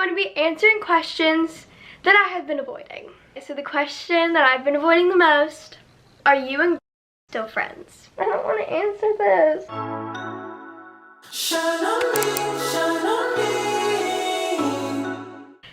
going to be answering questions that I have been avoiding. So the question that I've been avoiding the most, are you and still friends? I don't want to answer this. Shine on me, shine on me.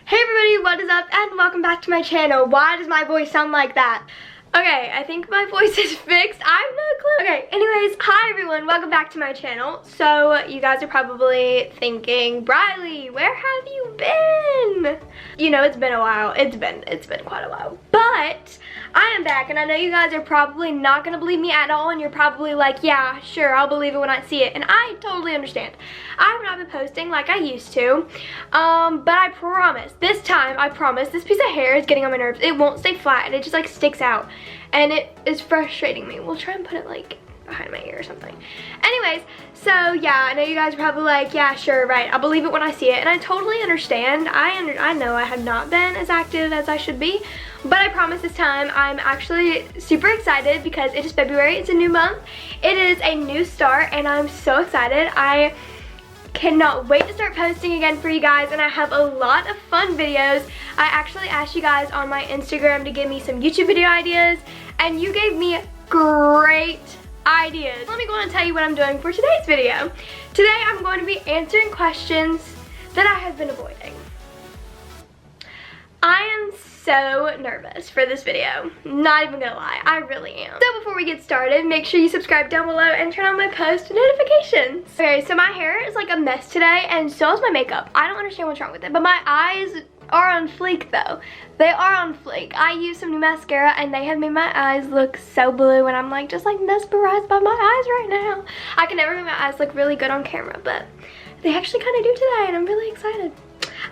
Hey everybody, what is up and welcome back to my channel. Why does my voice sound like that? Okay, I think my voice is fixed. I have no clue. Okay, anyways, hi everyone, welcome back to my channel. So you guys are probably thinking, Bryleigh, where have you been? You know, it's been a while. It's been quite a while. But I am back, and I know you guys are probably not gonna believe me at all, and you're probably like, yeah, sure, I'll believe it when I see it. And I totally understand. I have not been posting like I used to. But I promise, this time, I promise, this piece of hair is getting on my nerves. It won't stay flat, and it just like sticks out. And it is frustrating me. We'll try and put it like behind my ear or something. Anyways, so yeah, I know you guys are probably like, yeah, sure, right, I'll believe it when I see it. And I totally understand. I know I have not been as active as I should be. But I promise this time I'm actually super excited because it is February. It's a new month. It is a new start, and I'm so excited. I cannot wait to start posting again for you guys, and I have a lot of fun videos. I actually asked you guys on my Instagram to give me some YouTube video ideas, and you gave me great ideas. Let me go on and tell you what I'm doing for today's video. Today I'm going to be answering questions that I have been avoiding. I am so nervous for this video, not even gonna lie, I really am. So before we get started, make sure you subscribe down below and turn on my post notifications. Okay, so my hair is like a mess today, and so is my makeup. I don't understand what's wrong with it, but my eyes are on fleek though. They are on fleek. I used some new mascara and they have made my eyes look so blue, and I'm like just like mesmerized by my eyes right now. I can never make my eyes look really good on camera, but they actually kind of do today, and I'm really excited.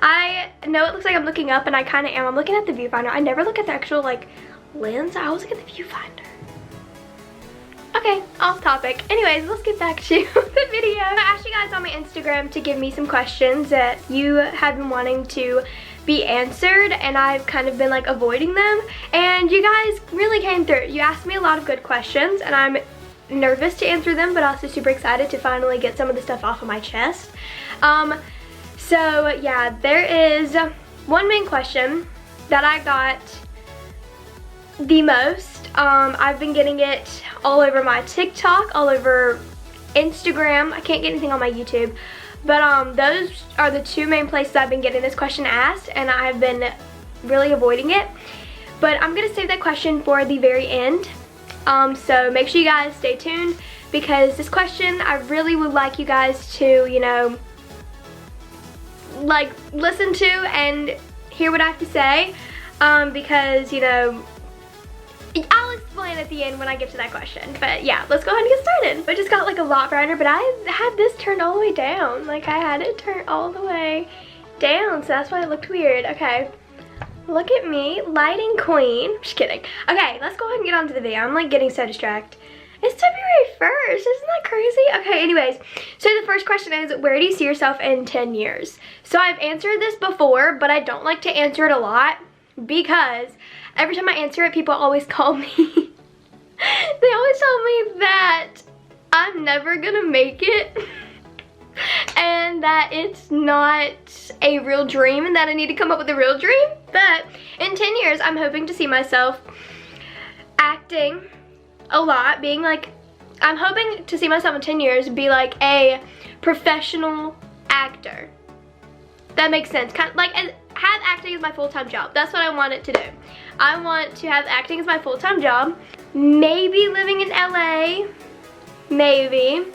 I know it looks like I'm looking up, and I kind of am. I'm looking at the viewfinder. I never look at the actual like lens. I always look at the viewfinder. Okay, off topic. Anyways, let's get back to the video. I asked you guys on my Instagram to give me some questions that you have been wanting to be answered, and I've kind of been like avoiding them, and you guys really came through. You asked me a lot of good questions, and I'm nervous to answer them, but also super excited to finally get some of the stuff off of my chest. So yeah, there is one main question that I got the most. I've been getting it all over my TikTok, all over Instagram. I can't get anything on my YouTube, but those are the two main places I've been getting this question asked, and I have been really avoiding it. But I'm gonna save that question for the very end. So make sure you guys stay tuned, because this question I really would like you guys to, you know, like listen to and hear what I have to say, because, you know, I'll explain at the end when I get to that question. But yeah, let's go ahead and get started. I just got like a lot brighter, but I had this turned all the way down. Like I had it turned all the way down, so that's why it looked weird. Okay, look at me, lighting queen. Just kidding. Okay, let's go ahead and get on to the video. I'm like getting so distracted. It's February 1st, isn't that crazy? Okay, anyways, so the first question is, where do you see yourself in 10 years? So I've answered this before, but I don't like to answer it a lot, because every time I answer it, people always call me, they always tell me that I'm never gonna make it, and that it's not a real dream, and that I need to come up with a real dream. But in 10 years, I'm hoping to see myself acting a lot, being like, I'm hoping to see myself in 10 years be like a professional actor. That makes sense. Kind of like have acting as my full-time job. That's what I want it to do. I want to have acting as my full-time job. Maybe living in LA. Maybe.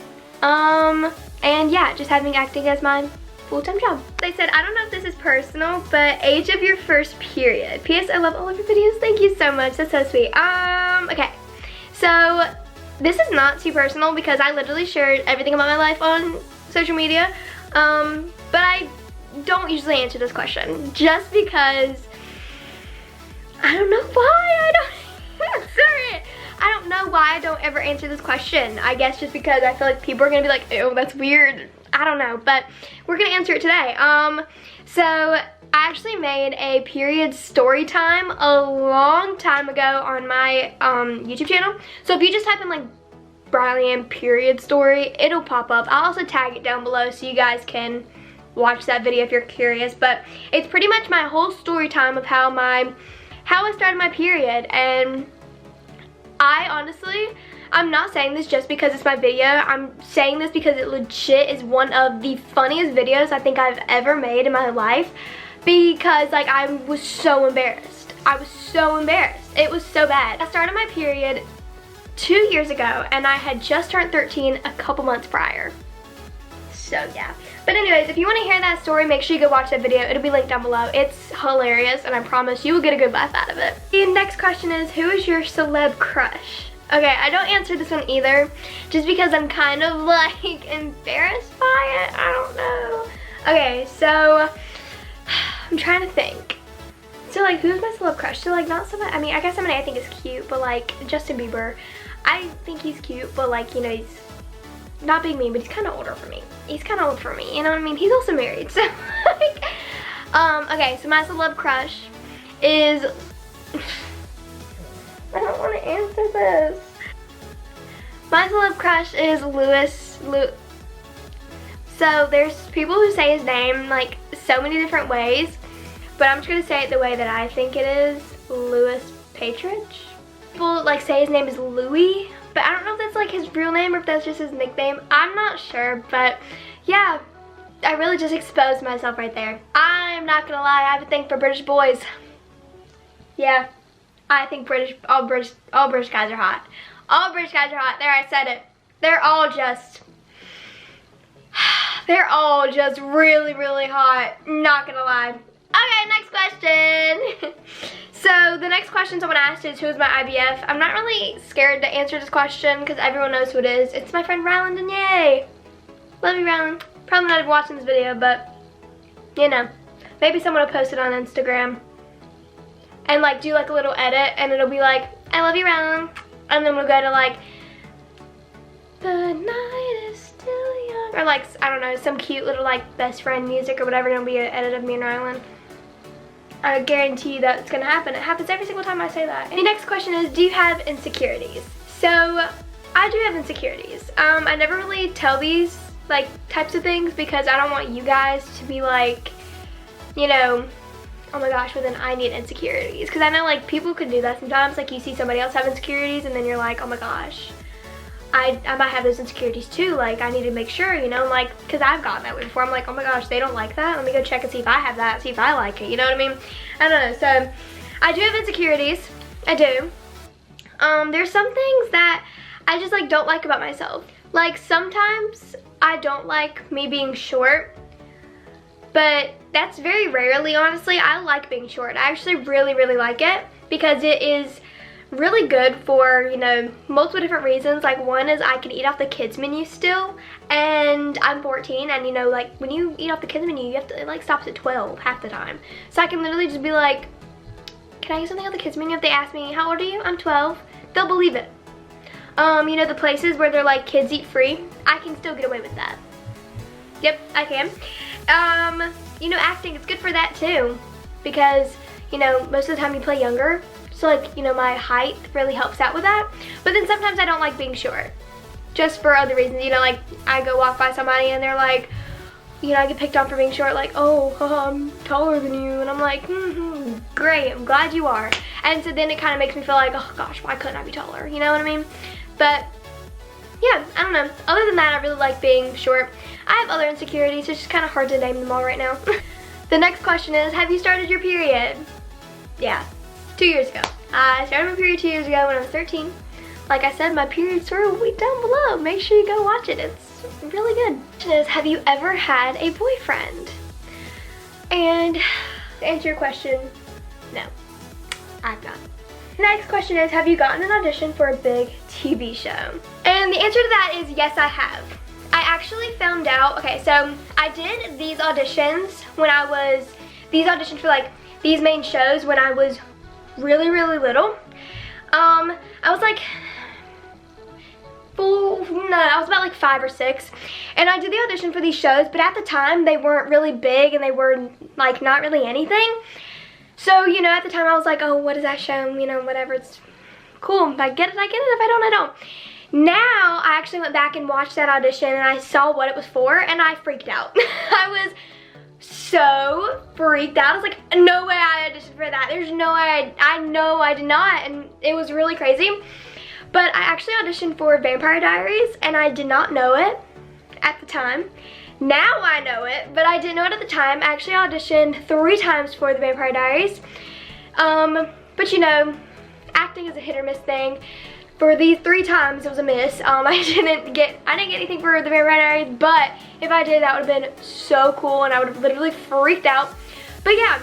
And yeah, just having acting as my full-time job. They said, I don't know if this is personal, but age of your first period. P.S. I love all of your videos. Thank you so much. That's so sweet. Okay. So this is not too personal, because I literally shared everything about my life on social media, but I don't usually answer this question just because I don't know why I don't answer it. I don't know why I don't ever answer this question. I guess just because I feel like people are gonna be like, ew, that's weird. I don't know, but we're gonna answer it today. So I actually made a period story time a long time ago on my YouTube channel. So if you just type in like Bryleigh and period story, it'll pop up. I'll also tag it down below so you guys can watch that video if you're curious. But it's pretty much my whole story time of how I started my period. And I honestly, I'm not saying this just because it's my video. I'm saying this because it legit is one of the funniest videos I think I've ever made in my life, because like I was so embarrassed. I was so embarrassed. It was so bad. I started my period 2 years ago and I had just turned 13 a couple months prior. So yeah. But anyways, if you want to hear that story, make sure you go watch that video. It'll be linked down below. It's hilarious and I promise you will get a good laugh out of it. The next question is, who is your celeb crush? Okay, I don't answer this one either, just because I'm kind of like embarrassed by it. I don't know. Okay, so I'm trying to think. So like, who's my celeb crush? So like, not somebody, I mean, I guess somebody I think is cute, but like Justin Bieber, I think he's cute, but like, you know, he's not being mean, but he's kind of older for me. He's kind of old for me, you know what I mean? He's also married, so like, okay, so my celeb crush is, I don't want to answer this. My celeb crush is So there's people who say his name like so many different ways, but I'm just gonna say it the way that I think it is, Louis Patridge. People like say his name is Louis, but I don't know if that's like his real name or if that's just his nickname. I'm not sure, but yeah, I really just exposed myself right there. I'm not gonna lie, I have a thing for British boys. Yeah, I think all British guys are hot. All British guys are hot. There, I said it. They're all just really, really hot. Not gonna lie. Okay, next question. So the next question someone asked is, who is my IVF? I'm not really scared to answer this question because everyone knows who it is. It's my friend Ryland, and yay. Love you, Ryland. Probably not even watching this video, but you know, maybe someone will post it on Instagram and like do like a little edit and it'll be like, I love you, Ryland. And then we'll go to like, the night is still young, or like, I don't know, some cute little like best friend music or whatever, and it'll be an edit of me and Ryland. I guarantee you that it's gonna happen. It happens every single time I say that. And the next question is, do you have insecurities? So I do have insecurities. I never really tell these like types of things because I don't want you guys to be like, you know, oh my gosh, well then I need insecurities. Because I know like people could do that sometimes. Like you see somebody else have insecurities and then you're like, oh my gosh, I might have those insecurities too. Like I need to make sure, you know, like, because I've gotten that way before. I'm like, oh my gosh, they don't like that. Let me go check and see if I have that, see if I like it. You know what I mean? I don't know. So I do have insecurities. I do. There's some things that I just like don't like about myself. Like sometimes I don't like me being short, but that's very rarely, honestly. I like being short. I actually really, really like it because it is really good for, you know, multiple different reasons. Like one is I can eat off the kids menu still, and I'm 14, and you know, like when you eat off the kids menu, you have to, it like stops at 12 half the time. So I can literally just be like, can I get something off the kids menu? If they ask me, how old are you? I'm 12. They'll believe it. You know, the places where they're like kids eat free, I can still get away with that. Yep, I can. You know, acting, it's good for that too, because, you know, most of the time you play younger, so like, you know, my height really helps out with that. But then sometimes I don't like being short, just for other reasons. You know, like I go walk by somebody and they're like, you know, I get picked on for being short, like, oh, I'm taller than you, and I'm like, great, I'm glad you are. And so then it kind of makes me feel like, oh gosh, why couldn't I be taller? You know what I mean? But yeah, I don't know. Other than that, I really like being short. I have other insecurities, it's just kind of hard to name them all right now. The next question is, have you started your period? Yeah, 2 years ago. I started my period 2 years ago when I was 13. Like I said, my period story will be down below. Make sure you go watch it. It's really good. The question is, have you ever had a boyfriend? And to answer your question, no, I've not. Next question is, have you gotten an audition for a big TV show? And the answer to that is yes, I have. I actually found out, okay, so I did these auditions when I was, these auditions for like these main shows when I was really, really little. I was like, I was about like 5 or 6, and I did the audition for these shows, but at the time they weren't really big and they were like not really anything. So, you know, at the time I was like, oh, what is that show? You know, whatever, it's cool. If I get it, I get it. If I don't, I don't. Now, I actually went back and watched that audition and I saw what it was for and I freaked out. I was so freaked out. I was like, no way I auditioned for that. There's no way, I know I did not, and it was really crazy. But I actually auditioned for Vampire Diaries, and I did not know it at the time. Now I know it, but I didn't know it at the time. I actually auditioned 3 times for the Vampire Diaries. But you know, acting is a hit or miss thing. For these 3 times, it was a miss. I didn't get anything for the Vampire Diaries, but if I did, that would have been so cool, and I would have literally freaked out. But yeah,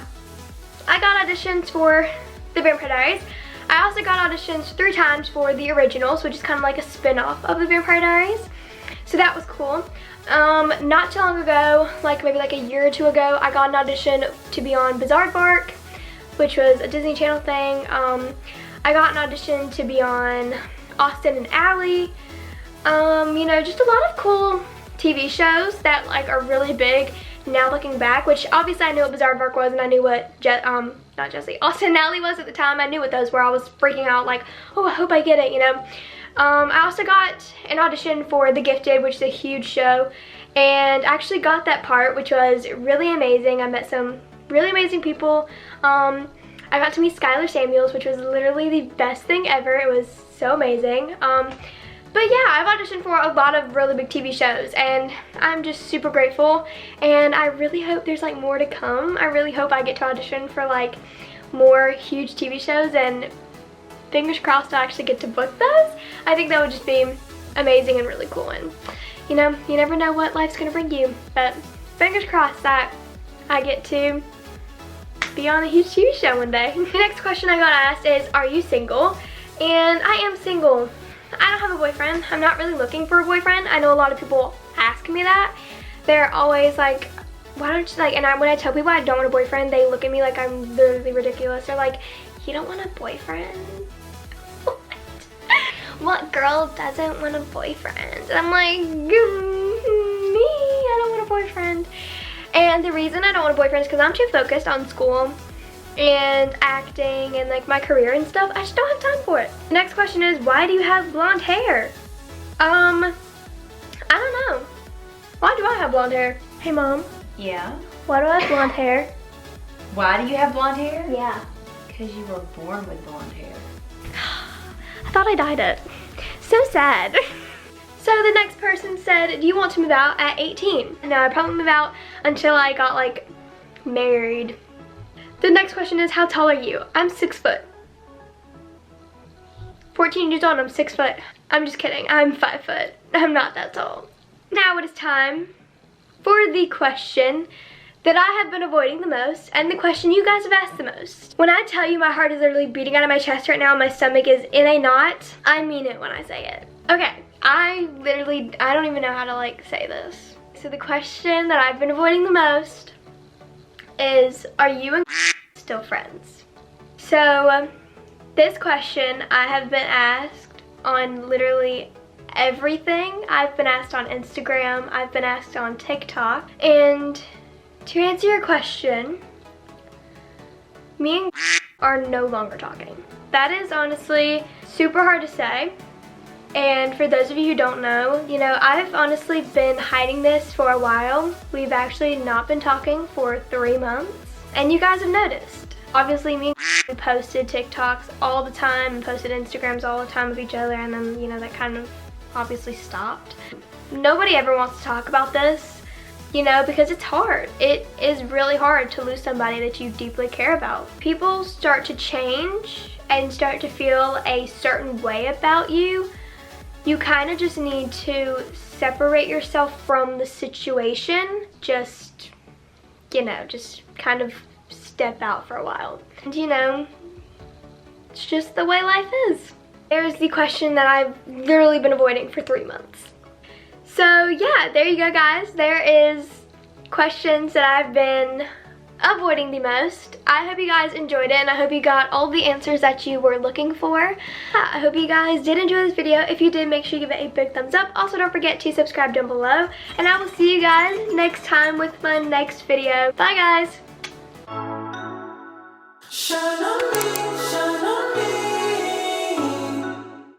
I got auditions for the Vampire Diaries. I also got auditions 3 times for the originals, which is kind of like a spin-off of the Vampire Diaries. So that was cool. Not too long ago, like maybe like a year or 2 ago, I got an audition to be on Bizaardvark, which was a Disney Channel thing. I got an audition to be on Austin and Ally. You know, just a lot of cool TV shows that like are really big now looking back, which obviously I knew what Bizaardvark was, and I knew what Austin and Ally was at the time. I knew what those were. I was freaking out like, oh, I hope I get it, you know. I also got an audition for The Gifted, which is a huge show, and I actually got that part, which was really amazing. I met some really amazing people. I got to meet Skylar Samuels, which was literally the best thing ever. It was so amazing. But yeah, I've auditioned for a lot of really big TV shows, and I'm just super grateful, and I really hope there's like more to come. I really hope I get to audition for like more huge TV shows, and fingers crossed I actually get to book those. I think that would just be amazing and really cool, and you know, you never know what life's gonna bring you, but fingers crossed that I get to be on a huge TV show one day. The next question I got asked is, are you single? And I am single. I don't have a boyfriend. I'm not really looking for a boyfriend. I know a lot of people ask me that. They're always like, why don't you like, and when I tell people I don't want a boyfriend, they look at me like I'm literally ridiculous. They're like, you don't want a boyfriend? What? What girl doesn't want a boyfriend? And I'm like, me, I don't want a boyfriend. And the reason I don't want a boyfriend is because I'm too focused on school and acting and like my career and stuff. I just don't have time for it. The next question is, why do you have blonde hair? I don't know. Why do I have blonde hair? Hey Mom. Yeah? Why do I have blonde hair? Why do you have blonde hair? Yeah. Because you were born with blonde hair. I thought I dyed it. So sad. So the next person said, do you want to move out at 18? No, I'd probably move out until I got like married. The next question is, how tall are you? I'm 6 foot. 14 years old, I'm 6 foot. I'm just kidding, I'm 5 foot. I'm not that tall. Now it is time for the question that I have been avoiding the most, and the question you guys have asked the most. When I tell you my heart is literally beating out of my chest right now, my stomach is in a knot, I mean it when I say it. Okay, I don't even know how to like say this. So the question that I've been avoiding the most is, are you and still friends? So this question I have been asked on literally everything. I've been asked on Instagram, I've been asked on TikTok, and to answer your question, me and are no longer talking. That is honestly super hard to say. And for those of you who don't know, you know, I've honestly been hiding this for a while. We've actually not been talking for 3 months, and you guys have noticed. Obviously, me and posted TikToks all the time and posted Instagrams all the time of each other, and then, you know, that kind of obviously stopped. Nobody ever wants to talk about this, you know, because it's hard. It is really hard to lose somebody that you deeply care about. People start to change and start to feel a certain way about you. You kind of just need to separate yourself from the situation. Just, you know, just kind of step out for a while. And you know, it's just the way life is. There's the question that I've literally been avoiding for 3 months. So yeah, there you go guys. There is questions that I've been avoiding the most. I hope you guys enjoyed it, and I hope you got all the answers that you were looking for. I hope you guys did enjoy this video. If you did, make sure you give it a big thumbs up. Also, don't forget to subscribe down below, and I will see you guys next time with my next video. Bye guys. Shine on me.